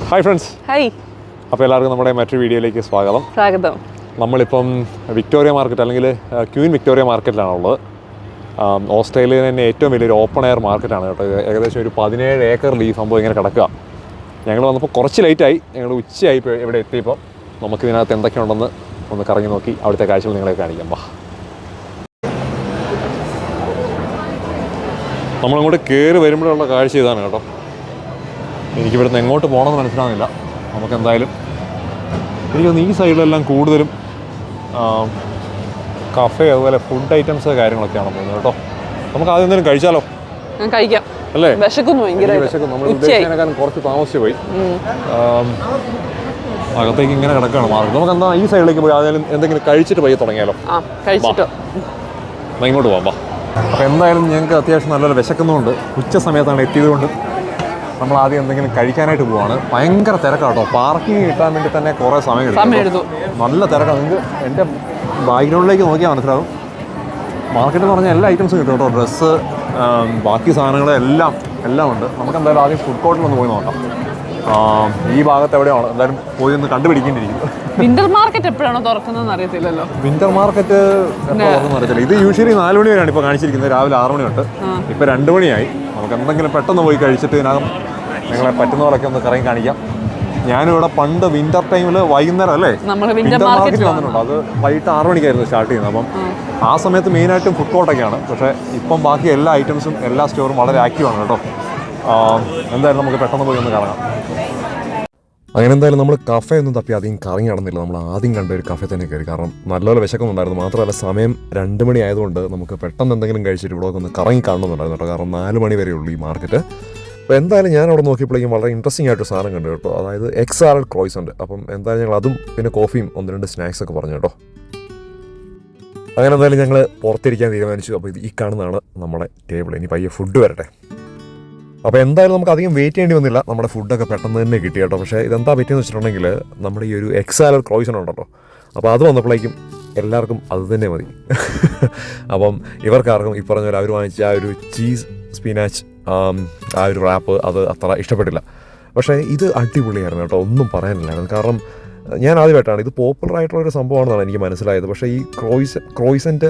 Hi friends. Hi. അപ്പോൾ എല്ലാവർക്കും നമ്മുടെ മറ്റൊരു വീഡിയോയിലേക്ക് സ്വാഗതം. നമ്മളിപ്പം വിക്ടോറിയ മാർക്കറ്റ് അല്ലെങ്കിൽ ക്വീൻ വിക്ടോറിയ മാർക്കറ്റിലാണുള്ളത്. ഓസ്ട്രേലിയയിൽ തന്നെ ഏറ്റവും വലിയൊരു ഓപ്പൺ എയർ മാർക്കറ്റാണ് കേട്ടോ. ഏകദേശം ഒരു 17 ഏക്കറിൽ ഈ സംഭവം ഇങ്ങനെ കിടക്കുക. ഞങ്ങൾ വന്നപ്പോൾ കുറച്ച് ലേറ്റായി, ഞങ്ങൾ ഉച്ചയായി ഇവിടെ എത്തിയപ്പോൾ. നമുക്കിതിനകത്ത് എന്തൊക്കെയുണ്ടെന്ന് ഒന്ന് കറങ്ങി നോക്കി അവിടുത്തെ കാഴ്ചകൾ നിങ്ങളെ കാണിക്കാം. നമ്മളങ്ങോട്ട് കയറി വരുമ്പോഴുള്ള കാഴ്ച ഇതാണ് കേട്ടോ. എനിക്കിവിടുന്ന് എങ്ങോട്ട് പോകണമെന്ന് മനസ്സിലാകുന്നില്ല. നമുക്കെന്തായാലും എനിക്കൊന്ന് ഈ സൈഡിലെല്ലാം കൂടുതലും കഫേ അതുപോലെ ഫുഡ് ഐറ്റംസ് കാര്യങ്ങളൊക്കെയാണ് പോകുന്നത് കേട്ടോ. നമുക്ക് ആദ്യം എന്തെങ്കിലും കഴിച്ചാലോ? കഴിക്കാം അല്ലേ? വിശക്കുന്നു. നമ്മൾ ഉദ്ദേശിച്ചതിനേക്കാളും കുറച്ച് താമസിച്ച് പോയി. അകത്തേക്ക് ഇങ്ങനെ കിടക്കുകയാണ് മാർക്കറ്റ്. നമുക്ക് എന്താ ഈ സൈഡിലേക്ക് പോയി ആദ്യം എന്തെങ്കിലും കഴിച്ചിട്ട് പോയി തുടങ്ങിയാലോ? ഇങ്ങോട്ട് പോകാം. അപ്പോൾ എന്തായാലും ഞങ്ങൾക്ക് അത്യാവശ്യം നല്ലൊരു വിശക്കുന്നുണ്ട്. ഉച്ച സമയത്താണ് എത്തിയതുകൊണ്ട് നമ്മൾ ആദ്യം എന്തെങ്കിലും കഴിക്കാനായിട്ട് പോവാണ്. ഭയങ്കര തിരക്കാട്ടോ. പാർക്കിംഗ് കിട്ടാൻ വേണ്ടി തന്നെ കുറേ സമയം എടുത്തു. നല്ല തിരക്കാണ്. നിങ്ങൾക്ക് എൻ്റെ ബാക്ക്ഗ്രൗണ്ടിലേക്ക് നോക്കിയാൽ മനസ്സിലാവും. മാർക്കറ്റ് എന്ന് പറഞ്ഞാൽ എല്ലാ ഐറ്റംസും കിട്ടും കേട്ടോ. ഡ്രസ്സ്, ബാക്കി സാധനങ്ങൾ എല്ലാം ഉണ്ട്. നമുക്ക് എന്തായാലും ആദ്യം ഫുഡ് കോർട്ടിലൊന്ന് പോയി നോക്കാം. ഈ ഭാഗത്ത് എവിടെയാണ് എന്തായാലും പോയി ഒന്ന് കണ്ടുപിടിക്കേണ്ടിയിരിക്കും. വിന്റർ മാർക്കറ്റ് എപ്പോഴാണോ തുറക്കുന്നതെന്ന് അറിയത്തില്ലല്ലോ. വിന്റർ മാർക്കറ്റ് തുറക്കുന്ന അറിയത്തില്ല. ഇത് യൂഷ്വലി 4 മണി വരെയാണ് ഇപ്പോൾ കാണിച്ചിരിക്കുന്നത്. രാവിലെ 6 മണി തൊട്ട് ഇപ്പോൾ 2 മണിയായി. നമുക്ക് എന്തെങ്കിലും പെട്ടെന്ന് പോയി കഴിച്ചിട്ട് ഇതിനകം നിങ്ങളെ പറ്റുന്ന പോലൊക്കെ ഒന്ന് കറങ്ങി കാണിക്കാം. ഞാനിവിടെ പണ്ട് വിന്റർ ടൈമിൽ വൈകുന്നേരം അല്ലേ വിന്റർ മാർക്കറ്റ് വന്നിട്ടുണ്ട്. അത് വൈകിട്ട് 6 മണിക്കായിരുന്നു സ്റ്റാർട്ട് ചെയ്യുന്നത്. അപ്പം ആ സമയത്ത് മെയിനായിട്ടും ഫുഡ് കോർട്ടൊക്കെയാണ്. പക്ഷേ ഇപ്പം ബാക്കി എല്ലാ ഐറ്റംസും എല്ലാ സ്റ്റോറും വളരെ ആക്റ്റീവാണ് കേട്ടോ. എന്തായാലും നമുക്ക് പെട്ടെന്ന് പോയി ഒന്ന് കറങ്ങാം. അങ്ങനെ എന്തായാലും നമ്മൾ കഫേ ഒന്നും തപ്പി അധികം കറങ്ങി നടന്നില്ല. നമ്മൾ ആദ്യം കണ്ട ഒരു കഫേ തന്നെ കയറി. കാരണം നല്ലപോലെ വിശക്കുന്നുണ്ടായിരുന്നു. മാത്രമല്ല സമയം 2 മണി ആയതുകൊണ്ട് നമുക്ക് പെട്ടെന്ന് എന്തെങ്കിലും കഴിച്ചിട്ട് ഇവിടെ ഒന്ന് കറങ്ങി കാണണമെന്നുണ്ടായിരുന്നു കേട്ടോ. കാരണം 4 മണി വരെ ഉള്ളൂ ഈ മാർക്കറ്റ്. അപ്പോൾ എന്തായാലും ഞാൻ അവിടെ നോക്കിയപ്പോഴേക്കും വളരെ ഇൻട്രസ്റ്റിംഗ് ആയിട്ടൊരു സാധനം കണ്ടു കേട്ടോ. അതായത് എഗ് സാലഡ് ക്രോയിസൻ്റ്. അപ്പം എന്തായാലും ഞങ്ങൾ അതും പിന്നെ കോഫിയും 1-2 സ്നാക്സൊക്കെ പറഞ്ഞു കേട്ടോ. അങ്ങനെ എന്തായാലും ഞങ്ങൾ പുറത്തിരിക്കാൻ തീരുമാനിച്ചു. അപ്പോൾ ഇത് ഈ കാണുന്നതാണ് നമ്മുടെ ടേബിൾ. ഇനി പയ്യെ ഫുഡ് വരട്ടെ. അപ്പോൾ എന്തായാലും നമുക്ക് അധികം വെയിറ്റ് ചെയ്യേണ്ടി വന്നില്ല. നമ്മുടെ ഫുഡൊക്കെ പെട്ടെന്ന് തന്നെ കിട്ടി കേട്ടോ. പക്ഷേ ഇതെന്താ പറ്റിയെന്ന് വെച്ചിട്ടുണ്ടെങ്കിൽ നമ്മുടെ ഈ ഒരു എഗ് സാലഡ് ക്രോയിസൻ്റ് ഉണ്ടല്ലോ, അപ്പോൾ അത് വന്നപ്പോഴേക്കും എല്ലാവർക്കും അത് തന്നെ മതി. അപ്പം ഇവർക്കാർക്കും ഈ പറഞ്ഞ പോലെ അവർ വാങ്ങിച്ച ആ ഒരു ചീസ് സ്പിനാച്ച് ആ ഒരു റാപ്പ് അത് അത്ര ഇഷ്ടപ്പെട്ടില്ല. പക്ഷേ ഇത് അടിപൊളിയായിരുന്നു കേട്ടോ. ഒന്നും പറയാനില്ലായിരുന്നു. കാരണം ഞാൻ ആദ്യമായിട്ടാണ് ഇത് പോപ്പുലർ ആയിട്ടുള്ളൊരു സംഭവമാണെന്നാണ് എനിക്ക് മനസ്സിലായത്. പക്ഷേ ഈ ക്രോയിസൻ്റ്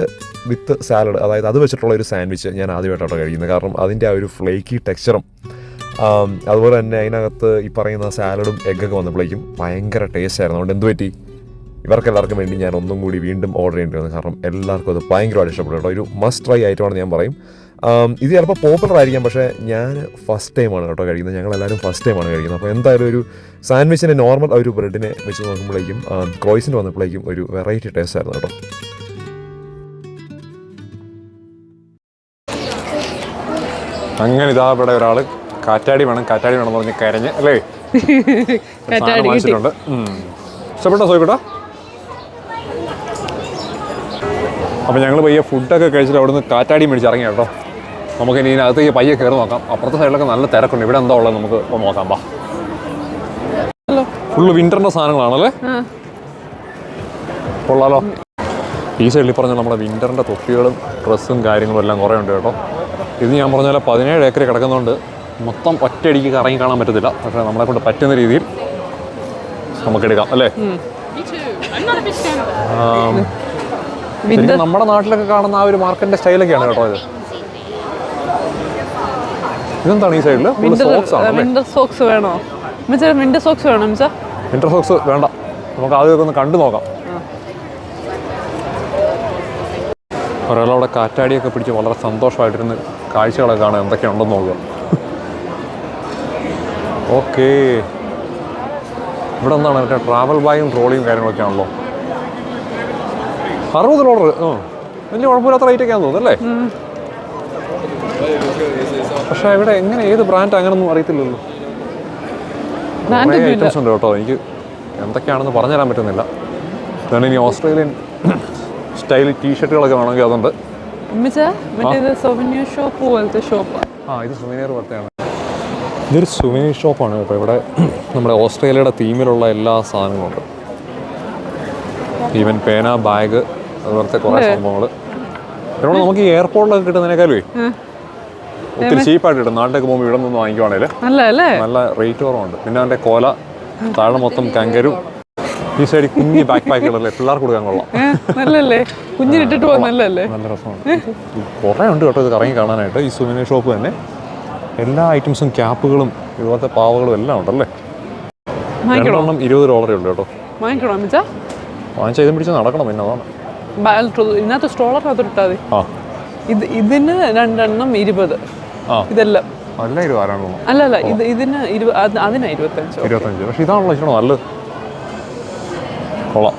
വിത്ത് സാലഡ്, അതായത് അത് വെച്ചിട്ടുള്ള ഒരു സാൻഡ്വിച്ച് ഞാൻ ആദ്യമായിട്ടാണ് കഴിക്കുന്നത്. കാരണം അതിൻ്റെ ആ ഒരു ഫ്ലേക്കി ടെക്സ്ചറും അതുപോലെ തന്നെ അതിനകത്ത് ഈ പറയുന്ന സാലഡും എഗ്ഗൊക്കെ വന്നപ്പോഴേക്കും ഭയങ്കര ടേസ്റ്റ് ആയിരുന്നു. അതുകൊണ്ട് എന്ത് പറ്റി, ഇവർക്കെല്ലാവർക്കും വേണ്ടി ഞാൻ ഒന്നും കൂടി വീണ്ടും ഓർഡർ ചെയ്യേണ്ടി വന്നു. കാരണം എല്ലാവർക്കും അത് ഭയങ്കരമായിട്ട് ഇഷ്ടപ്പെട്ടു കേട്ടോ. ഒരു മസ്റ്റ് ട്രൈ ആയിട്ടാണെന്ന് ഞാൻ പറയും. ഇത് ചിലപ്പോൾ പോപ്പുലർ ആയിരിക്കാം, പക്ഷേ ഞാൻ ഫസ്റ്റ് ടൈമാണ് കേട്ടോ കഴിക്കുന്നത്. ഞങ്ങളെല്ലാവരും ഫസ്റ്റ് ടൈമാണ് കഴിക്കുന്നത്. അപ്പോൾ എന്തായാലും ഒരു സാൻഡ്വിച്ചിൻ്റെ നോർമൽ ഒരു ബ്രെഡിനെ വെച്ച് നോക്കുമ്പോഴേക്കും ക്രോയിസിന് വന്നപ്പോഴേക്കും ഒരു വെറൈറ്റി ടേസ്റ്റ് ആയിരുന്നു കേട്ടോ. അങ്ങനെ ഇതാ ഇവിടെ ഒരാൾ കാറ്റാടി വേണം എന്ന് പറഞ്ഞ് കരഞ്ഞ് അല്ലേ വാങ്ങിച്ചിട്ടുണ്ട്. ഇഷ്ടപ്പെട്ടോ സോയിക്കോട്ടോ? അപ്പോൾ ഞങ്ങൾ പയ്യെ ഫുഡൊക്കെ കഴിച്ചിട്ട് അവിടെ നിന്ന് കാറ്റാടി മേടിച്ച് ഇറങ്ങി കേട്ടോ. നമുക്ക് ഇനി ഇതിനകത്തേക്ക് പയ്യെ കയറി നോക്കാം. അപ്പുറത്തെ സൈഡിലൊക്കെ നല്ല തിരക്കുണ്ട്. ഇവിടെ എന്താ ഉള്ളത് നമുക്ക് നോക്കാം. ഫുള്ള് വിൻ്ററിൻ്റെ സാധനങ്ങളാണല്ലേ, കൊള്ളാലോ. ഈ സൈഡിൽ പറഞ്ഞ നമ്മുടെ വിൻ്ററിൻ്റെ തൊപ്പികളും ഡ്രസ്സും കാര്യങ്ങളും എല്ലാം കുറേ ഉണ്ട് കേട്ടോ. ഇത് ഞാൻ പറഞ്ഞ പോലെ 17 ഏക്കർ കിടക്കുന്നതുകൊണ്ട് മൊത്തം ഒറ്റയടിക്ക് കറങ്ങി കാണാൻ പറ്റത്തില്ല. പക്ഷേ നമ്മളെ കൊണ്ട് പറ്റുന്ന രീതിയിൽ നമുക്കെടുക്കാം അല്ലേ. നമ്മുടെ നാട്ടിലൊക്കെ കാണുന്ന ആ ഒരു മാർക്കറ്റിന്റെ സ്റ്റൈലൊക്കെയാണ് കേട്ടോ ഇത്. ഇതെന്താണ് ഈ സൈഡിൽ? വിന്റർ സോക്സ് വേണോ? വിന്റർ സോക്സ് വേണ്ട, നമുക്ക് ആദ്യമൊക്കെ ഒന്ന് കണ്ടു നോക്കാം. ഒരാളവിടെ കാറ്റാടിയൊക്കെ പിടിച്ച് വളരെ സന്തോഷമായിട്ടിരുന്ന് കാഴ്ചകളൊക്കെ കാണാൻ എന്തൊക്കെയുണ്ടെന്ന് നോക്കുക. ഓക്കേ, ഇവിടെ എന്താണ് മറ്റേ ട്രാവൽ ബാഗും ട്രോളിയും കാര്യങ്ങളൊക്കെ ആണല്ലോ. $60 വലിയ കുഴപ്പമില്ലാത്ത റേറ്റൊക്കെയാണെന്ന് തോന്നുന്നു അല്ലേ. പക്ഷേ ഇവിടെ എങ്ങനെ ഏത് ബ്രാൻഡ് അങ്ങനൊന്നും അറിയത്തില്ലല്ലോ. ഐറ്റംസ് ഉണ്ട് കേട്ടോ. എനിക്ക് എന്തൊക്കെയാണെന്ന് പറഞ്ഞുതരാൻ പറ്റുന്നില്ല. അതാണ് ഇനി ഓസ്ട്രേലിയൻ സ്റ്റൈൽ ടീഷർട്ടുകളൊക്കെ വേണമെങ്കിൽ അതുണ്ട്. ഇത് സുവനീർ പോലത്തെയാണ്. ഇതൊരു സുവനീർ ഷോപ്പാണ് കേട്ടോ. ഇവിടെ നമ്മുടെ ഓസ്ട്രേലിയയുടെ തീമിലുള്ള എല്ലാ സാധനങ്ങളും ഉണ്ട്. ഈവൻ പേന, ബാഗ്, അതുപോലത്തെ കുറേ സംഭവങ്ങൾ. ഇവിടെ നമുക്ക് ഈ എയർപോർട്ടിലൊക്കെ കിട്ടുന്നതിനേക്കാളും ഒത്തിരി ചീപ്പായിട്ട് കിട്ടും. നാട്ടിലേക്ക് പോകുമ്പോൾ ഇവിടെ നിന്ന് വാങ്ങിക്കുവാണെങ്കിൽ നല്ല റേറ്റ് കുറവുണ്ട്. പിന്നെ അതിൻ്റെ കോല താഴെ മൊത്തം കാങ്കരു. ഈ സൈഡിൽ കുഞ്ഞ് ബാക്ക് പാക്കുകളല്ലേ, പിള്ളേർക്ക് കൊടുക്കാൻ കൊള്ളാം. നല്ലല്ലേ, കുഞ്ഞിനിട്ടിട്ട് പോകാൻ നല്ലല്ലേ. നല്ല രസമാണ്. കുറേ ഉണ്ട് കേട്ടോ ഇത് കറങ്ങി കാണാനായിട്ട്. ഈ സുവനീർ ഷോപ്പ് തന്നെ എല്ലാ ഐറ്റംസും, ക്യാപ്പുകളും ഇതുപോലത്തെ പാവകളും എല്ലാം ഉണ്ടല്ലേ. $2 $20 ഉള്ളൂ കേട്ടോ. വാങ്ങിക്കണോ അമ്മച്ചാ? വാങ്ങിച്ചാൽ ഇതും പിടിച്ച് നടക്കണം. പിന്നെ അതാണ് ഇതിനകത്ത് സ്ട്രോളറിനകത്ത് ഇട്ടാൽ മതി. ആ ഇതിന് 2 20. ആ ഇതെല്ലാം അല്ല 20 അല്ലല്ല, ഇതിന് 20, അതിനാ 25. പക്ഷെ ഇതാണല്ലോ ഇഷ്ടം നല്ലത്. കൊള്ളാം.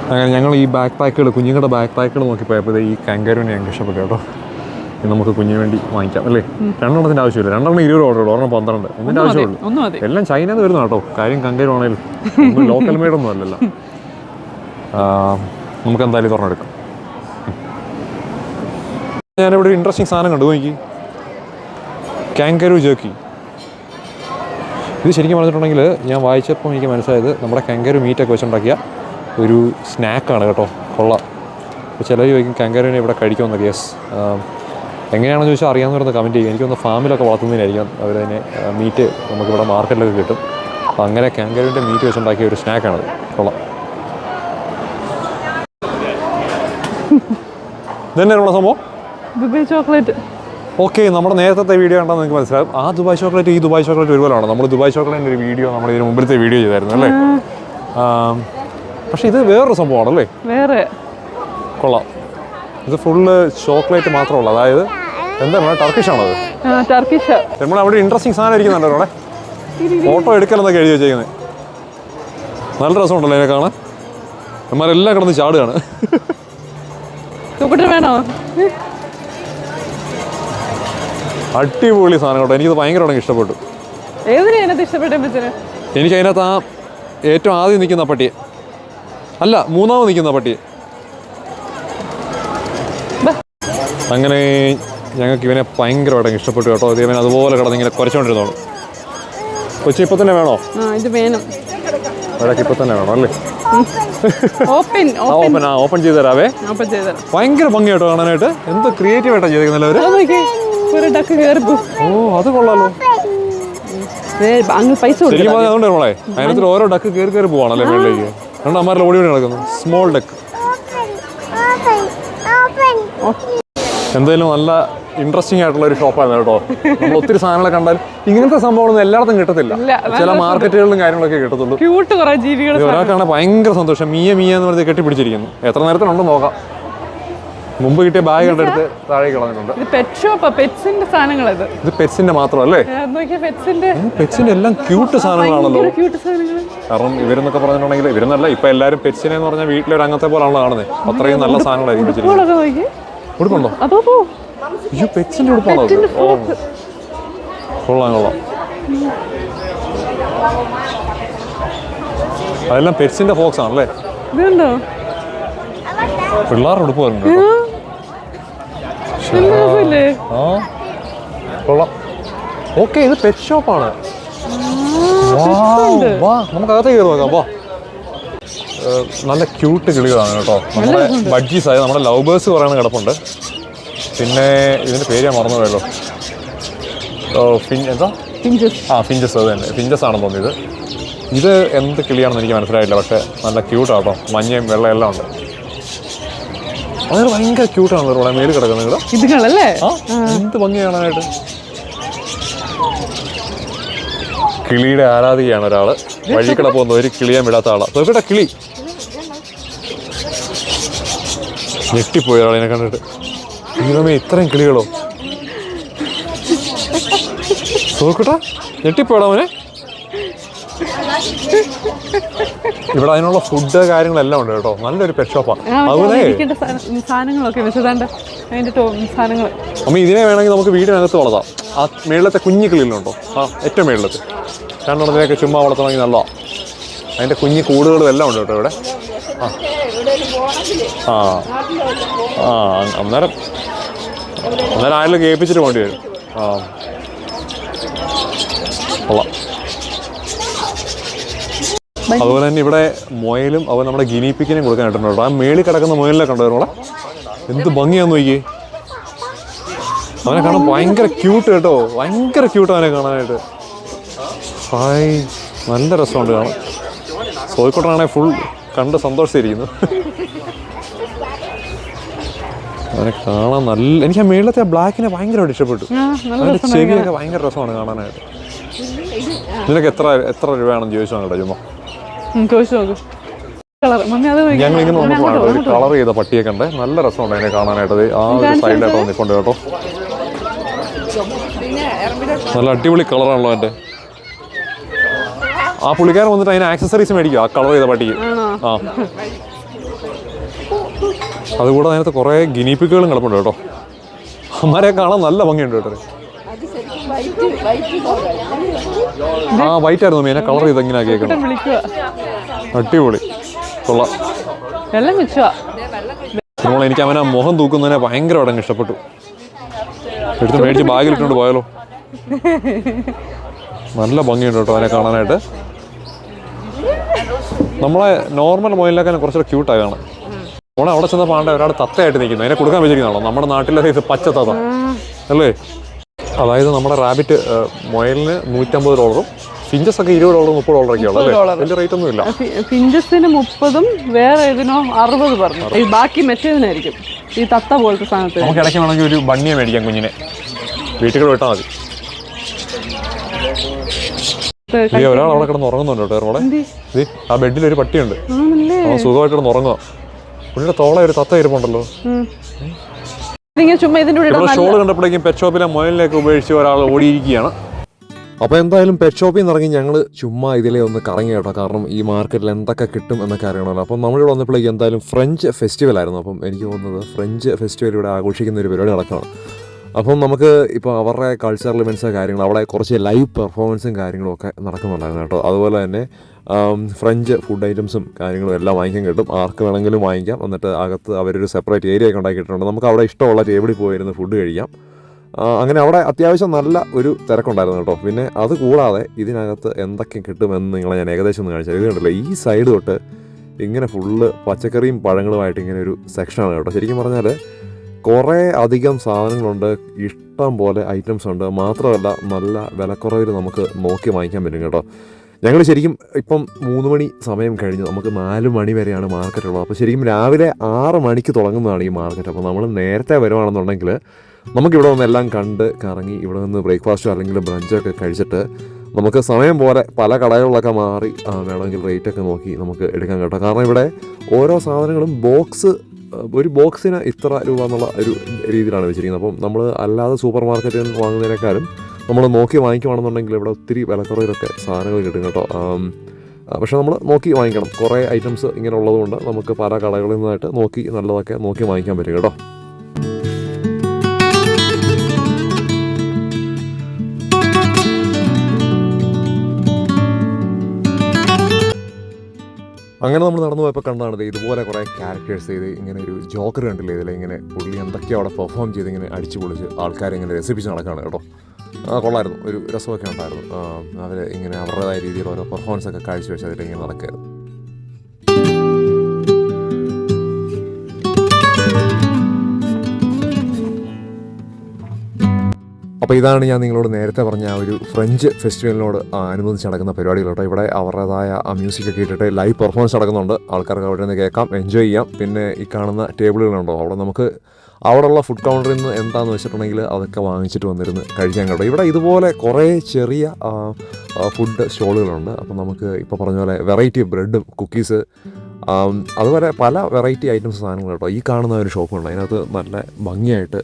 അങ്ങനെ ഞങ്ങൾ ഈ ബാക്ക് പാക്കുകൾ, കുഞ്ഞുങ്ങളുടെ ബാക്ക് പാക്കുകൾ നോക്കിപ്പോയപ്പോൾ ഈ കാങ്കരുവിനെ ഞങ്ങൾക്ക് ഇഷ്ടപ്പെട്ടു കേട്ടോ. ഇത് നമുക്ക് കുഞ്ഞിന് വേണ്ടി വാങ്ങിക്കാം അല്ലേ. 2 ആവശ്യമില്ല. 2 $20, 1 12. ഒന്നിൻ്റെ ആവശ്യമുള്ളൂ. എല്ലാം ചൈനയിൽ നിന്ന് വരുന്ന കേട്ടോ. കാര്യം കങ്കരു ആണെങ്കിലും ലോക്കൽ മെയ്ഡൊന്നും അല്ലല്ലോ. നമുക്ക് എന്തായാലും തുറന്നെടുക്കാം. ഞാനിവിടെ ഒരു ഇൻട്രസ്റ്റിംഗ് സാധനം കണ്ടു. നോക്കി, കാങ്കരു ജേർക്കി. ഇത് ശരിക്കും പറഞ്ഞിട്ടുണ്ടെങ്കിൽ ഞാൻ വായിച്ചപ്പോൾ എനിക്ക് മനസ്സിലായത് നമ്മുടെ കാങ്കരു മീറ്റൊക്കെ വെച്ചുണ്ടാക്കിയ ഒരു സ്നാക്കാണ് കേട്ടോ. കൊള്ളാം. അപ്പോൾ ചിലർ ചോദിക്കും കാങ്കരുവിനെ ഇവിടെ കഴിക്കുമെന്നൊക്കെ. യെസ്. എങ്ങനെയാണെന്ന് ചോദിച്ചാൽ അറിയാമെന്ന് പറയുന്നത് കമൻറ്റ് ചെയ്യും. എനിക്കൊന്ന് ഫാമിലൊക്കെ വളർത്തുന്നതിനായിരിക്കും അവരതിനെ മീറ്റ് നമുക്കിവിടെ മാർക്കറ്റിലൊക്കെ കിട്ടും. അപ്പോൾ അങ്ങനെ കാങ്കരുവിൻ്റെ മീറ്റ് വെച്ചുണ്ടാക്കിയ ഒരു സ്നാക്കാണത്. കൊള്ളാം. ഇതന്നെയാണുള്ള സംഭവം. Dubai chocolate. ഓക്കെ, നമ്മുടെ നേരത്തെ വീഡിയോ കണ്ടാൽ നിങ്ങൾക്ക് മനസ്സിലാവും. ആ ദുബായ് ചോക്ലേറ്റ് ഈ ദുബായ് ചോക്ലേറ്റ് ഒരുപോലെയാണ്. നമ്മൾ ദുബായ് ചോക്ലേറ്റിൻ്റെ ഒരു വീഡിയോ നമ്മൾ ഇതിന് മുമ്പിലത്തെ വീഡിയോ ചെയ്തായിരുന്നു അല്ലേ. പക്ഷേ ഇത് വേറൊരു സംഭവമാണല്ലേ. വേറെ കൊള്ളാം. ഇത് ഫുള്ള് ചോക്ലേറ്റ് മാത്രമുള്ള, അതായത് എന്താണ് ടർക്കിഷ് ആണത്. ടർക്കിഷ്. നമ്മൾ അവിടെ ഇൻട്രസ്റ്റിംഗ് സാധനം ഇരിക്കുന്നുണ്ടോ അവിടെ. ഫോട്ടോ എടുക്കലെന്നൊക്കെ എഴുതി വെച്ചേക്കുന്നത്. നല്ല രസമുണ്ടല്ലോ അതിനെ കാണാൻ. അമ്മമാരെല്ലാം കിടന്ന് ചാടുകയാണ്. വേണോ? അടിപൊളി സാധനം കേട്ടോ. എനിക്കിത് ഭയങ്കരമായിട്ട് ഇഷ്ടപ്പെട്ടു. എനിക്ക് അതിനകത്ത് ആ ഏറ്റവും ആദ്യം നിൽക്കുന്ന പട്ടിയെ, അല്ല 3ാമത് നിൽക്കുന്ന പട്ടിയെ. അങ്ങനെ ഞങ്ങൾക്ക് ഇവനെ ഭയങ്കരമായിട്ട് ഇഷ്ടപ്പെട്ടു കേട്ടോ. ഇവൻ അതുപോലെ കിടന്നിങ്ങനെ കുറച്ചുകൊണ്ടിരുന്നോളൂ. കൊച്ചി ഇപ്പം തന്നെ വേണോ? ഇത് വേണം. അതൊക്കെ ഇപ്പം തന്നെ വേണം അല്ലേ. ഓപ്പൺ ചെയ്ത് തരാവേ. ഭയങ്കര ഭംഗി കേട്ടോ കാണാനായിട്ട്. എന്ത് ക്രിയേറ്റീവ് ആയിട്ടാണ് ചെയ്തേക്കുന്നത് അവര്. ഓ അത് കൊള്ളാലോ. ശരിക്കും അതുകൊണ്ട് മോളെ അതിനകത്ത് ഓരോ ഡക്ക് കയറി കയറി പോവാണല്ലേ മേളിലേക്ക്. രണ്ട് അമ്മമാരിൽ ഓടി ഓടി നടക്കുന്നു. Small duck. എന്തായാലും നല്ല ഇൻട്രസ്റ്റിംഗ് ആയിട്ടുള്ള ഒരു ഷോപ്പായിരുന്നു കേട്ടോ. നമ്മൾ ഒത്തിരി സാധനങ്ങൾ കണ്ടാൽ ഇങ്ങനത്തെ സംഭവങ്ങളൊന്നും എല്ലായിടത്തും കിട്ടത്തില്ല. ചില മാർക്കറ്റുകളിലും കാര്യങ്ങളൊക്കെ കിട്ടത്തുള്ളൂ. ഒരാൾക്കാണ് ഭയങ്കര സന്തോഷം. മിയ എന്ന് പറഞ്ഞ് കെട്ടിപ്പിടിച്ചിരിക്കുന്നു. എത്ര നേരത്തിനുണ്ട് നോക്കാം. മുമ്പ് കിട്ടിയ ബാഗ് എടുത്ത് താഴെ കളഞ്ഞിട്ടുണ്ട്. ഇത് പെറ്റ്സിന്റെ മാത്രമല്ലേ. പെറ്റ്സിന്റെ എല്ലാം ക്യൂട്ട് സാധനങ്ങളാണല്ലോ. കാരണം ഇവരെന്നൊക്കെ പറഞ്ഞിട്ടുണ്ടെങ്കിൽ ഇവരെന്നല്ല, ഇപ്പൊ എല്ലാവരും പെറ്റ്സിനെ എന്ന് പറഞ്ഞാൽ വീട്ടിലൊരു അംഗത്തെ പോലാണല്ലോ കാണുന്നത്. അത്രയും നല്ല സാധനങ്ങളായിരിക്കും വെച്ചിരിക്കുന്നത്. ഉടുപ്പുണ്ടോ? അയ്യോ പെറ്റ്സിന്റെ ഉടുപ്പാണോ? ഓ കൊള്ളാം കൊള്ളാം. അതെല്ലാം പെറ്റ്സിന്റെ ഫോക്സ് ആണല്ലേ. പിള്ളേരുടെ ഉടുപ്പ് വരുന്നുണ്ട്. ആ കൊള്ളാം. ഓക്കെ ഇത് പെറ്റ് ഷോപ്പാണ്. വാ നമുക്ക് അകത്തേക്ക് കയറി നോക്കാം. വാ നല്ല ക്യൂട്ട് കിളികളാണ് കേട്ടോ. നമ്മുടെ ബഡ്ജീസ് ആയ നമ്മുടെ ലവ് ബേഴ്സ് കുറേ കിടപ്പുണ്ട്. പിന്നെ ഇതിൻ്റെ പേര് ഞാൻ മറന്നു പോയല്ലോ. എന്താ ഫിഞ്ചസ്. അത് തന്നെ ഫിഞ്ചസ് ആണെന്ന് തോന്നിയത്. ഇത് എന്ത് കിളിയാണെന്ന് എനിക്ക് മനസ്സിലായില്ല. പക്ഷേ നല്ല ക്യൂട്ടാട്ടോ. മഞ്ഞയും വെള്ളയും എല്ലാം ഉണ്ട്. അതൊരു ഭയങ്കര ക്യൂട്ടാണ് ഇവിടെ മേളിൽ കിടക്കുന്നത്. ഇതുങ്ങളല്ലേ എന്ത് ഭംഗി കാണാനായിട്ട്. കിളിയുടെ ആരാധികയാണ് ഒരാള്. വഴി കിടപ്പുന്ന ഒരു കിളിയാൻ വിടാത്ത ആളാ. തോക്കട്ടെ കിളി ഞെട്ടിപ്പോയി ഒരാളിനെ കണ്ടിട്ട്. ദൈവമേ ഇത്രയും കിളികളോ. തോക്കട്ടെ ഞെട്ടിപ്പോയടാ അവനെ. ഇവിടെ അതിനുള്ള ഫുഡ് കാര്യങ്ങളെല്ലാം ഉണ്ട് കേട്ടോ. നല്ലൊരു പെറ്റ് ഷോപ്പാണ്. അതുപോലെ അമ്മ ഇതിനെ വേണമെങ്കിൽ നമുക്ക് വീടിനകത്ത് വളർത്താം. ആ മേളത്തെ കുഞ്ഞു കിളികളുണ്ടോ? ആ ഏറ്റവും മേളത്തെ രണ്ടെണ്ണത്തിനൊക്കെ ചുമ്മാ വളർത്തണമെങ്കിൽ നല്ലതാണ്. അതിൻ്റെ കുഞ്ഞു കൂടുകളും എല്ലാം ഉണ്ട് കേട്ടോ ഇവിടെ. ആ ആ അന്നേരം ആരെങ്കിലും കേൾപ്പിച്ചിട്ട് പോകേണ്ടി വരും. ആ കൊള്ളാം. അതുപോലെ തന്നെ ഇവിടെ മുയലും അതുപോലെ നമ്മുടെ ഗിനിപ്പിക്കിനെയും കൊടുക്കാനായിട്ടുണ്ട് കേട്ടോ. ആ മേളിൽ കിടക്കുന്ന മുയലിനെ കണ്ടോ നമ്മളെ. എന്ത് ഭംഗിയാന്ന് നോക്കിയേ. അവനെ കാണാൻ ഭയങ്കര ക്യൂട്ട് കേട്ടോ. ഭയങ്കര ക്യൂട്ട് അവനെ കാണാനായിട്ട്. ഹായ്, നല്ല രസമുണ്ട് കാണാൻ. സോയിക്കോട്ടനാണെങ്കിൽ ഫുൾ കണ്ട് സന്തോഷിച്ചിരിക്കുന്നു. അവനെ കാണാൻ നല്ല, എനിക്ക് ആ മേളത്തെ ആ ബ്ലാക്കിനെ ഭയങ്കരമായിട്ട് ഇഷ്ടപ്പെട്ടു. അതിൻ്റെ ചെവിയൊക്കെ ഭയങ്കര രസമാണ് കാണാനായിട്ട്. ഇതിനൊക്കെ എത്ര രൂപയാണെന്ന് ചോദിച്ചു കേട്ടോ ചുമ്മാ. ഞങ്ങളിങ്ങനെ നോക്കുവാണ് ഒരു കളർ ചെയ്ത പട്ടിയെ കണ്ടേ, നല്ല രസമുണ്ട് അതിനെ കാണാനായിട്ട്. ആ ഒരു സൈഡിലായിട്ട് വന്നിട്ടുണ്ട് കേട്ടോ. നല്ല അടിപൊളി കളറാണല്ലോ എൻ്റെ. ആ പുള്ളിക്കാരൻ വന്നിട്ട് അതിന് ആക്സസറീസ് മേടിക്കും ആ കളർ ചെയ്ത പട്ടിക്ക്. ആ, അതുകൂടെ അതിനകത്ത് കുറേ ഗിനിപ്പിക്കുകളും കിടപ്പുണ്ട് കേട്ടോ. അമ്മരെ കാണാൻ നല്ല ഭംഗിയുണ്ട് കേട്ടോ. ആ, വൈറ്റ് ആയിരുന്നു മീനെ കളർ ചെയ്ത് എങ്ങനെയാ കേൾക്കുന്നത്. അടിപൊളി, കൊള്ളാം. എനിക്ക് അവനെ മുഖം തൂക്കുന്നതിനെ ഭയങ്കരമായിട്ട് ഇഷ്ടപ്പെട്ടു. എടുത്ത് മേടിച്ച് ബാഗിലിട്ടുകൊണ്ട് പോയാലോ. നല്ല ഭംഗിയുണ്ട് കേട്ടോ അതിനെ കാണാനായിട്ട്. നമ്മളെ നോർമൽ മൊയിലിനേക്കാളും കുറച്ചുകൂടെ ക്യൂട്ടായി കാണാം. ഓണെ അവിടെ ചെന്ന പാണ്ട ഒരാൾ തത്തയായിട്ട് നിൽക്കുന്നു. അതിനെ കൊടുക്കാൻ വെച്ചിരിക്കുന്നതാണോ? നമ്മുടെ നാട്ടിലെ ഇത് പച്ച തത്ത അല്ലേ? അതായത് നമ്മുടെ റാബിറ്റ് മൊയിലിന് $150, ഫിഞ്ചസ് ഒക്കെ $20, $30 ഉള്ളൂ അല്ലേ? വലിയ റേറ്റ് ഒന്നും ഇല്ല. ഫിഞ്ചസിന് 30-ഉം വേറെ ഇതിനോ 60 പറഞ്ഞു. ഈ ബാക്കി മറ്റേതിനായിരിക്കും ഈ തത്ത പോലത്തെ സാധനത്തിൽ. നമുക്ക് ഇടയ്ക്ക് വേണമെങ്കിൽ ഒരു ബണ്ണിയെ മേടിക്കാം കുഞ്ഞിനെ, വീട്ടിൽ വിട്ടാൽ മതി. ഒരാൾ അവിടെ കിടന്ന് ഉറങ്ങുന്നുണ്ട് കേട്ടോ. നമ്മളെ ആ ബെഡിൽ ഒരു പട്ടിയുണ്ട്, അവൻ സുഖമായിട്ട് കിടന്ന് ഉറങ്ങുക. പുള്ളിയുടെ തോളെ ഒരു തത്ത ഇരിപ്പുണ്ടല്ലോ. ഷോൾ കണ്ടപ്പോഴേക്കും പെറ്റ് ഷോപ്പിലെ മൊയിലിലേക്ക് ഉപേക്ഷിച്ച് ഒരാൾ ഓടിയിരിക്കുകയാണ്. അപ്പോൾ എന്തായാലും പെറ്റ് ഷോപ്പിൽ നിന്ന് ഇറങ്ങി ഞങ്ങൾ ചുമ്മാ ഇതിലേ ഒന്ന് കറങ്ങി കേട്ടോ. കാരണം ഈ മാർക്കറ്റിൽ എന്തൊക്കെ കിട്ടും എന്നൊക്കെ അറിയണമല്ലോ. അപ്പം നമ്മളിവിടെ വന്നപ്പോഴേക്കും എന്തായാലും ഫ്രഞ്ച് ഫെസ്റ്റിവൽ ആയിരുന്നു. അപ്പം എനിക്ക് തോന്നുന്നത് ഫ്രഞ്ച് ഫെസ്റ്റിവൽ ഇവിടെ ആഘോഷിക്കുന്ന ഒരു പരിപാടി നടക്കുകയാണ്. അപ്പം നമുക്ക് ഇപ്പോൾ അവരുടെ കൾച്ചറൽ ഇവൻറ്റ്സ് കാര്യങ്ങൾ, അവിടെ കുറച്ച് ലൈവ് പെർഫോമൻസും കാര്യങ്ങളും ഒക്കെ നടക്കുന്നുണ്ടായിരുന്നു കേട്ടോ. അതുപോലെ തന്നെ ഫ്രഞ്ച് ഫുഡ് ഐറ്റംസും കാര്യങ്ങളും എല്ലാം വാങ്ങിക്കാൻ കിട്ടും. ആർക്ക് വേണമെങ്കിലും വാങ്ങിക്കാം. എന്നിട്ട് അകത്ത് അവരൊരു സെപ്പറേറ്റ് ഏരിയ ഒക്കെ ഉണ്ടാക്കിയിട്ടുണ്ട്. നമുക്ക് അവിടെ ഇഷ്ടമുള്ള ടേബിളിൽ പോയിരുന്ന് ഫുഡ് കഴിക്കാം. അങ്ങനെ അവിടെ അത്യാവശ്യം നല്ല ഒരു തിരക്കുണ്ടായിരുന്നു കേട്ടോ. പിന്നെ അത് കൂടാതെ ഇതിനകത്ത് എന്തൊക്കെ കിട്ടുമെന്ന് നിങ്ങളെ ഞാൻ ഏകദേശം ഒന്ന് കാണിച്ചാൽ, ഇത് കണ്ടില്ല ഈ സൈഡ് തൊട്ട് ഇങ്ങനെ ഫുള്ള് പച്ചക്കറിയും പഴങ്ങളുമായിട്ട് ഇങ്ങനെ ഒരു സെക്ഷനാണ് കേട്ടോ. ശരിക്കും പറഞ്ഞാൽ കുറേ അധികം സാധനങ്ങളുണ്ട്, ഇഷ്ടം പോലെ ഐറ്റംസ് ഉണ്ട്. മാത്രമല്ല നല്ല വിലക്കുറവിൽ നമുക്ക് നോക്കി വാങ്ങിക്കാൻ പറ്റും കേട്ടോ. ഞങ്ങൾ ശരിക്കും ഇപ്പം 3 മണി സമയം കഴിഞ്ഞു, നമുക്ക് 4 മണി വരെയാണ് മാർക്കറ്റുള്ളത്. അപ്പോൾ ശരിക്കും രാവിലെ 6 മണിക്ക് തുടങ്ങുന്നതാണ് ഈ മാർക്കറ്റ്. അപ്പോൾ നമ്മൾ നേരത്തെ വരുവാണെന്നുണ്ടെങ്കിൽ നമുക്കിവിടെ വന്ന് എല്ലാം കണ്ട് കറങ്ങി ഇവിടെ നിന്ന് ബ്രേക്ക്ഫാസ്റ്റോ അല്ലെങ്കിൽ ബ്രഞ്ചൊക്കെ കഴിച്ചിട്ട് നമുക്ക് സമയം പോലെ പല കടകളിലൊക്കെ മാറി വേണമെങ്കിൽ റേറ്റൊക്കെ നോക്കി നമുക്ക് എടുക്കാൻ കേട്ടോ. കാരണം ഇവിടെ ഓരോ സാധനങ്ങളും ഒരു ബോക്സിന് ഇത്ര രൂപ എന്നുള്ള ഒരു രീതിയിലാണ് വെച്ചിരിക്കുന്നത്. അപ്പം നമ്മൾ അല്ലാതെ സൂപ്പർ മാർക്കറ്റിൽ നിന്ന് വാങ്ങുന്നതിനേക്കാളും നമ്മൾ നോക്കി വാങ്ങിക്കുവാണെന്നുണ്ടെങ്കിൽ ഇവിടെ ഒത്തിരി വിലക്കുറവിലൊക്കെ സാധനങ്ങൾ കിട്ടും കേട്ടോ. പക്ഷെ നമ്മൾ നോക്കി വാങ്ങിക്കണം. കുറേ ഐറ്റംസ് ഇങ്ങനെ ഉള്ളതുകൊണ്ട് നമുക്ക് പല കടകളിൽ നിന്നായിട്ട് നോക്കി നല്ലതൊക്കെ നോക്കി വാങ്ങിക്കാൻ പറ്റും കേട്ടോ. അങ്ങനെ നമ്മൾ നടന്നു പോയപ്പോൾ കണ്ടാണത് ഇതുപോലെ കുറേ ക്യാരക്ടേഴ്സ് ചെയ്ത് ഇങ്ങനെ ഒരു ജോക്കർ കണ്ടില്ലേ ഇതിൽ, ഇങ്ങനെ പുള്ളി എന്തൊക്കെയോ അവിടെ പെർഫോം ചെയ്ത് ഇങ്ങനെ അടിച്ചു പൊളിച്ച് ആൾക്കാരെ ഇങ്ങനെ രസിപ്പിച്ച് നടക്കുകയാണ് കേട്ടോ. കൊള്ളായിരുന്നു, ഒരു രസമൊക്കെ ഉണ്ടായിരുന്നു. അവർ ഇങ്ങനെ അവരുടേതായ രീതിയിൽ ഓരോ പെർഫോമൻസ് ഒക്കെ കാഴ്ചവെച്ച് അതിലിങ്ങനെ നടക്കുകയായിരുന്നു. അപ്പോൾ ഇതാണ് ഞാൻ നിങ്ങളോട് നേരത്തെ പറഞ്ഞ ആ ഒരു ഫ്രഞ്ച് ഫെസ്റ്റിവലിനോട് അനുബന്ധിച്ച് നടക്കുന്ന പരിപാടികൾ കേട്ടോ. ഇവിടെ അവരുടേതായ ആ മ്യൂസിക്കൊക്കെ ഇട്ടിട്ട് ലൈവ് പെർഫോമൻസ് നടക്കുന്നുണ്ട്. ആൾക്കാർക്ക് അവിടെ നിന്ന് കേൾക്കാം, എൻജോയ് ചെയ്യാം. പിന്നെ ഈ കാണുന്ന ടേബിളുകളുണ്ടോ, അവിടെ നമുക്ക് അവിടെയുള്ള ഫുഡ് കൗണ്ടറിൽ നിന്ന് എന്താണെന്ന് വെച്ചിട്ടുണ്ടെങ്കിൽ അതൊക്കെ വാങ്ങിച്ചിട്ട് വന്നിരുന്ന് കഴിക്കാൻ കേട്ടോ. ഇവിടെ ഇതുപോലെ കുറേ ചെറിയ ഫുഡ് സ്റ്റോളുകളുണ്ട്. അപ്പം നമുക്ക് ഇപ്പോൾ പറഞ്ഞ പോലെ വെറൈറ്റി ബ്രെഡും കുക്കീസ് അതുപോലെ പല വെറൈറ്റി ഐറ്റംസ് സാധനങ്ങൾ കേട്ടോ. ഈ കാണുന്ന ഒരു ഷോപ്പുണ്ട്, അതിനകത്ത് നല്ല ഭംഗിയായിട്ട്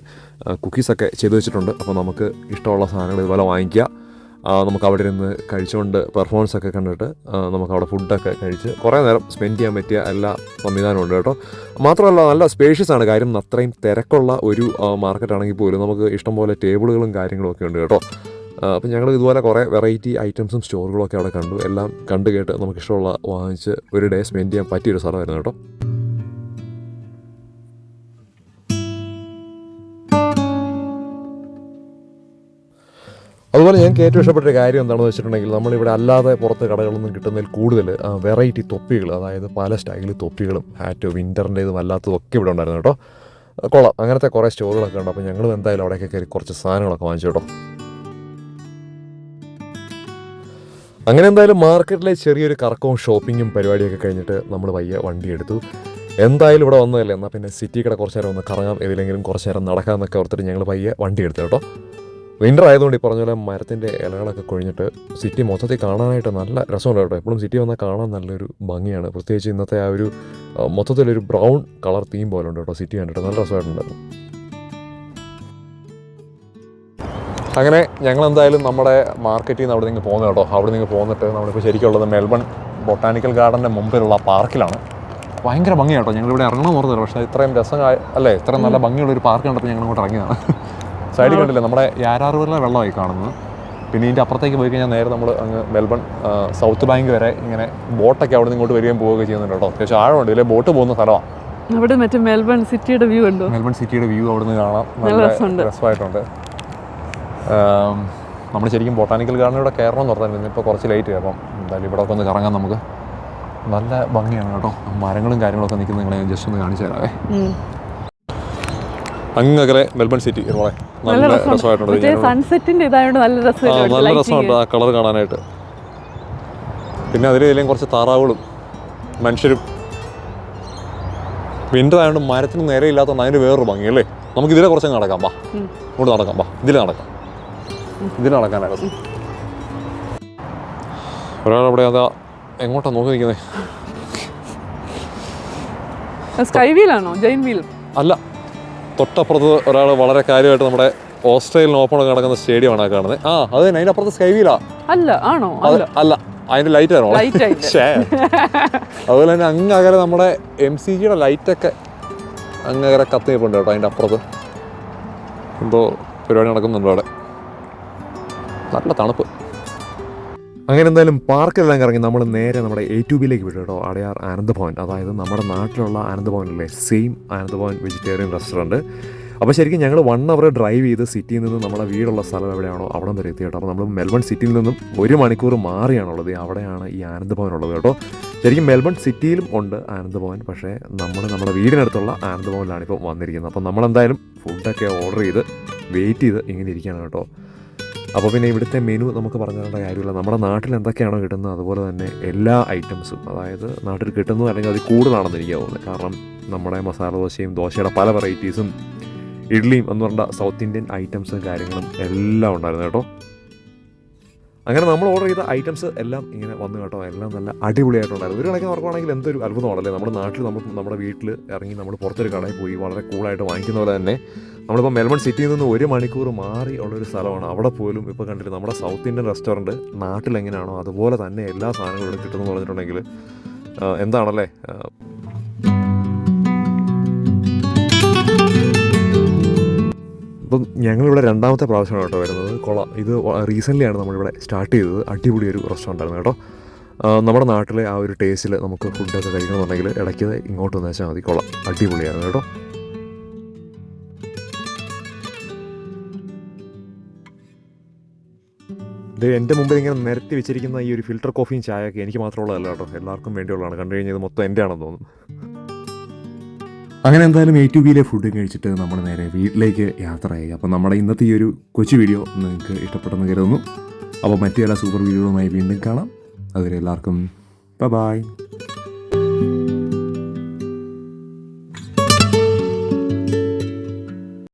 കുക്കീസൊക്കെ ചെയ്തു വെച്ചിട്ടുണ്ട്. അപ്പോൾ നമുക്ക് ഇഷ്ടമുള്ള സാധനങ്ങൾ ഇതുപോലെ വാങ്ങിക്കുക. നമുക്ക് അവിടെ ഇരുന്ന് കഴിച്ചുകൊണ്ട് പെർഫോമൻസ് ഒക്കെ കണ്ടിട്ട് നമുക്ക് അവിടെ ഫുഡൊക്കെ കഴിച്ച് കുറേ നേരം സ്പെൻഡ് ചെയ്യാൻ പറ്റിയ എല്ലാ സംവിധാനമുണ്ട് കേട്ടോ. മാത്രമല്ല നല്ല സ്പേഷ്യസ് ആണ്. കാര്യം അത്രയും തിരക്കുള്ള ഒരു മാർക്കറ്റാണെങ്കിൽ പോലും നമുക്ക് ഇഷ്ടംപോലെ ടേബിളുകളും കാര്യങ്ങളും ഒക്കെ ഉണ്ട് കേട്ടോ. അപ്പം ഞങ്ങൾ ഇതുപോലെ കുറേ വെറൈറ്റി ഐറ്റംസും സ്റ്റോറുകളൊക്കെ അവിടെ കണ്ടു. എല്ലാം കണ്ടു കേട്ട് നമുക്കിഷ്ടമുള്ള വാങ്ങിച്ച് ഒരു ഡേ സ്പെൻഡ് ചെയ്യാൻ പറ്റിയൊരു സ്ഥലമായിരുന്നു കേട്ടോ. അതുപോലെ ഞങ്ങൾക്ക് ഏറ്റവും ഇഷ്ടപ്പെട്ടൊരു കാര്യം എന്താണെന്ന് വെച്ചിട്ടുണ്ടെങ്കിൽ നമ്മളിവിടെ അല്ലാതെ പുറത്ത് കടകളിൽ നിന്നും കിട്ടുന്നതിൽ കൂടുതൽ വെറൈറ്റി തൊപ്പികൾ, അതായത് പല സ്റ്റൈലിൽ തൊപ്പികളും ഹാറ്റ് വിൻ്ററിൻ്റേതും അല്ലാത്തതും ഒക്കെ ഇവിടെ ഉണ്ടായിരുന്നു കേട്ടോ. കൊള്ളാം, അങ്ങനത്തെ കുറേ സ്റ്റോറുകളൊക്കെ ഉണ്ട്. അപ്പോൾ ഞങ്ങളും എന്തായാലും അവിടെയൊക്കെ കയറി കുറച്ച് സാധനങ്ങളൊക്കെ വാങ്ങിച്ചു കേട്ടോ. അങ്ങനെ എന്തായാലും മാർക്കറ്റിലെ ചെറിയൊരു കറക്കവും ഷോപ്പിങ്ങും പരിപാടിയൊക്കെ കഴിഞ്ഞിട്ട് നമ്മൾ പയ്യെ വണ്ടി എടുത്തു. എന്തായാലും ഇവിടെ വന്നതല്ലേ, എന്നാൽ പിന്നെ സിറ്റി കൂടെ കുറച്ച് നേരം ഒന്ന് കറങ്ങാം, ഏതിലെങ്കിലും കുറച്ച് നേരം നടക്കാമെന്നൊക്കെ ഓർത്തിട്ട് ഞങ്ങൾ പയ്യെ വണ്ടി എടുത്തു കേട്ടോ. വിൻ്റർ ആയതുകൊണ്ട് ഈ പറഞ്ഞ പോലെ മരത്തിൻ്റെ ഇലകളൊക്കെ കൊഴിഞ്ഞിട്ട് സിറ്റി മൊത്തത്തിൽ കാണാനായിട്ട് നല്ല രസമുണ്ട് കേട്ടോ. എപ്പോഴും സിറ്റി വന്നാൽ കാണാൻ നല്ലൊരു ഭംഗിയാണ്. പ്രത്യേകിച്ച് ഇന്നത്തെ ആ ഒരു മൊത്തത്തിലൊരു ബ്രൗൺ കളർ തീം പോലെ ഉണ്ട് കേട്ടോ സിറ്റി കണ്ടിട്ട്, നല്ല രസമായിട്ടുണ്ടായിരുന്നു. അങ്ങനെ ഞങ്ങൾ എന്തായാലും നമ്മുടെ മാർക്കറ്റിൽ നിന്ന് അവിടെ നിന്ന് പോകുന്നത് കേട്ടോ. അവിടെ നിന്ന് പോന്നിട്ട് നമ്മളിപ്പോൾ ശരിക്കുള്ളത് മെൽബൺ ബൊട്ടാനിക്കൽ ഗാർഡൻ്റെ മുമ്പിലുള്ള പാർക്കിലാണ്. ഭയങ്കര ഭംഗിയാണ് കേട്ടോ. ഞങ്ങളിവിടെ ഇറങ്ങണമെന്ന് ഓർത്തില്ല, പക്ഷേ ഇത്രയും രസമായി അല്ലേ, ഇത്രയും നല്ല ഭംഗിയുള്ളൊരു പാർക്ക് കണ്ടപ്പോൾ ഞങ്ങൾ ഇങ്ങോട്ട് ഇറങ്ങിയതാണ്. സൈഡിൽ കണ്ടില്ലേ നമ്മുടെ യാരാറുവരിലെ വെള്ളമായി കാണുന്നത്. പിന്നെ ഇതിൻ്റെ അപ്പുറത്തേക്ക് പോയി കഴിഞ്ഞാൽ നേരെ നമ്മൾ അങ്ങ് മെൽബൺ സൗത്ത് ബാങ്ക് വരെ ഇങ്ങനെ ബോട്ടൊക്കെ അവിടെ നിന്ന് ഇങ്ങോട്ട് വരികയും പോവുകയൊക്കെ ചെയ്യുന്നുണ്ട് കേട്ടോ. അത്യാവശ്യം ആഴമുണ്ട്, ഇതിലെ ബോട്ട് പോകുന്ന സ്ഥലമാണ്. അവിടെ മറ്റേ മെൽബൺ സിറ്റിയുടെ വ്യൂ ഉണ്ടോ? മെൽബൺ സിറ്റിയുടെ വ്യൂ അവിടെ നിന്ന് കാണാം, നല്ല രസമായിട്ടുണ്ട്. നമ്മൾ ശരിക്കും ബൊട്ടാനിക്കൽ ഗാർഡനിലൂടെ കയറണമെന്ന് പറഞ്ഞാൽ ഇന്നിപ്പോൾ കുറച്ച് ലേറ്റ്, അപ്പം എന്തായാലും ഇവിടെ ഒക്കെ ഒന്ന് കറങ്ങാൻ നമുക്ക്. നല്ല ഭംഗിയാണ് കേട്ടോ, മരങ്ങളും കാര്യങ്ങളൊക്കെ നിൽക്കുന്നത് നിങ്ങളെ ജസ്റ്റ് ഒന്ന് കാണിച്ചു തരാവേ. അങ്ങകലെ മെൽബൺ സിറ്റി നല്ല രസമായിട്ടുണ്ട്, നല്ല രസമുണ്ട് ആ കളർ കാണാനായിട്ട്. പിന്നെ അതിലെല്ലാം കുറച്ച് താറാവുകളും മനുഷ്യരും. വിൻ്റർ ആയതുകൊണ്ട് മരത്തിന് നേരെ ഇല്ലാത്തതുകൊണ്ട് അതിൻ്റെ വേറൊരു ഭംഗി അല്ലേ. നമുക്ക് ഇതിലെ കുറച്ചങ്ങ് നടക്കാം, വാ ഇങ്ങോട്ട് നടക്കാം, വാ ഇതിൽ നടക്കാനായിട്ട്. ഒരാളവിടെ അതാ എങ്ങോട്ടാ നോക്കി നിൽക്കുന്നത്? സ്കൈ വീലാണോ? ജൈൻ വീൽ അല്ല, തൊട്ടപ്പുറത്ത് ഒരാൾ വളരെ കാര്യമായിട്ട് നമ്മുടെ ഓസ്ട്രേലിയൻ ഓപ്പൺ നടക്കുന്ന സ്റ്റേഡിയമാണ് കാണുന്നത്. ആ അത് തന്നെ, അതിൻ്റെ അപ്പുറത്ത് സ്കൈ വീലാ. അല്ല ആണോ? അല്ല, അതിൻ്റെ ലൈറ്റ് ആണോ? അതുപോലെ തന്നെ അങ്ങകലെ നമ്മുടെ MCGയുടെ ലൈറ്റൊക്കെ അങ്ങകലെ കത്തിയപ്പോണ്ട് കേട്ടോ. അതിൻ്റെ അപ്പുറത്ത് എന്തോ പരിപാടി നടക്കുന്നുണ്ട് അവിടെ, നല്ല തണുപ്പ്. അങ്ങനെ എന്തായാലും പാർക്കെല്ലാം കറങ്ങി നമ്മൾ നേരെ നമ്മുടെ A2Bയിലേക്ക് വിട്ടു കേട്ടോ. അടയാർ ആനന്ദഭവൻ, അതായത് നമ്മുടെ നാട്ടിലുള്ള ആനന്ദഭവനല്ലേ, സെയിം ആനന്ദഭവൻ വെജിറ്റേറിയൻ റെസ്റ്റോറൻറ്റ്. അപ്പോൾ ശരിക്കും ഞങ്ങൾ 1 hour ഡ്രൈവ് ചെയ്ത് സിറ്റിയിൽ നിന്ന് നമ്മുടെ വീടുള്ള സ്ഥലം എവിടെയാണോ അവിടെ വരെ എത്തി കേട്ടോ. അപ്പോൾ നമ്മൾ മെൽബൺ സിറ്റിയിൽ നിന്നും 1 മണിക്കൂർ മാറിയാണുള്ളത്, അവിടെയാണ് ഈ ആനന്ദഭവൻ ഉള്ളത് കേട്ടോ. ശരിക്കും മെൽബൺ സിറ്റിയിലും ഉണ്ട് ആനന്ദഭവൻ, പക്ഷേ നമ്മുടെ വീടിനടുത്തുള്ള ആനന്ദഭവനിലാണ് ഇപ്പോൾ വന്നിരിക്കുന്നത്. അപ്പോൾ നമ്മളെന്തായാലും ഫുഡൊക്കെ ഓർഡർ ചെയ്ത് വെയിറ്റ് ചെയ്ത് ഇങ്ങനെ ഇരിക്കുകയാണ് കേട്ടോ. അപ്പോൾ പിന്നെ ഇവിടുത്തെ മെനു നമുക്ക് പറഞ്ഞു തരേണ്ട കാര്യമില്ല. നമ്മുടെ നാട്ടിൽ എന്തൊക്കെയാണോ കിട്ടുന്നത് അതുപോലെ തന്നെ എല്ലാ ഐറ്റംസും, അതായത് നാട്ടിൽ കിട്ടുന്നത് അല്ലെങ്കിൽ അത് കൂടുതലാണെന്ന് എനിക്ക് തോന്നുന്നത്. കാരണം നമ്മുടെ മസാല ദോശയും ദോശയുടെ പല വെറൈറ്റീസും ഇഡ്ഡലിയും എന്ന് പറഞ്ഞ സൗത്ത് ഇന്ത്യൻ ഐറ്റംസും കാര്യങ്ങളും എല്ലാം ഉണ്ടായിരുന്നു കേട്ടോ. അങ്ങനെ നമ്മൾ ഓർഡർ ചെയ്ത ഐറ്റംസ് എല്ലാം ഇങ്ങനെ വന്നു കേട്ടോ. എല്ലാം നല്ല അടിപൊളിയായിട്ടുണ്ടായിരുന്നു. ഒരു കണക്കിന് ഓർക്കുകയാണെങ്കിൽ എന്തൊരു അത്ഭുതമാണല്ലേ, നമ്മുടെ നാട്ടിൽ നമ്മുടെ വീട്ടിൽ ഇറങ്ങി നമ്മൾ പുറത്തൊരു കടയിൽ പോയി വളരെ കൂളായിട്ട് വാങ്ങിക്കുന്ന പോലെ തന്നെ നമ്മളിപ്പോൾ മെൽബൺ സിറ്റിയിൽ നിന്ന് 1 മണിക്കൂർ മാറി ഉള്ളൊരു സ്ഥലമാണ്. അവിടെ പോലും ഇപ്പോൾ കണ്ടിട്ട് നമ്മുടെ സൗത്ത് ഇന്ത്യൻ റെസ്റ്റോറൻറ്റ് നാട്ടിലെങ്ങനെയാണോ അതുപോലെ തന്നെ എല്ലാ സാധനങ്ങളും ഇവിടെ കിട്ടുമെന്ന് പറഞ്ഞിട്ടുണ്ടെങ്കിൽ എന്താണല്ലേ. അപ്പം ഞങ്ങളിവിടെ 2ാമത്തെ പ്രാവശ്യമാണ് കേട്ടോ വരുന്നത്. കൊള്ളാം, ഇത് റീസെൻ്റ്ലിയാണ് നമ്മളിവിടെ സ്റ്റാർട്ട് ചെയ്തത്. അടിപൊളി ഒരു റെസ്റ്റോറൻ്റ് ആയിരുന്നു കേട്ടോ. നമ്മുടെ നാട്ടിലെ ആ ഒരു ടേസ്റ്റിൽ നമുക്ക് ഫുഡൊക്കെ കഴിക്കണമെന്നുണ്ടെങ്കിൽ ഇടയ്ക്ക് ഇങ്ങോട്ട് വന്ന് വെച്ചാൽ മതി. കൊള്ളാം, അടിപൊളിയായിരുന്നു കേട്ടോ. ഇത് എൻ്റെ മുമ്പിൽ ഇങ്ങനെ നിരത്തി വെച്ചിരിക്കുന്ന ഈ ഒരു ഫിൽറ്റർ കോഫിയും ചായയൊക്കെ എനിക്ക് മാത്രമുള്ളതല്ല കേട്ടോ, എല്ലാവർക്കും വേണ്ടിയുള്ളതാണ്. കണ്ടു കഴിഞ്ഞാൽ ഇത് മൊത്തം എൻ്റെ ആണെന്ന് തോന്നുന്നു. അങ്ങനെ എന്തായാലും A2Bയിലെ ഫുഡ് കഴിച്ചിട്ട് നമ്മൾ നേരെ വീട്ടിലേക്ക് യാത്രയായി. അപ്പോൾ നമ്മുടെ ഇന്നത്തെ ഈ ഒരു കൊച്ചു വീഡിയോ നിങ്ങൾക്ക് ഇഷ്ടപ്പെട്ടെന്ന് കരുതുന്നു. അപ്പോൾ മറ്റു ചില സൂപ്പർ വീഡിയോകളുമായി വീണ്ടും കാണാം. അതുവരെ എല്ലാവർക്കും ബൈ.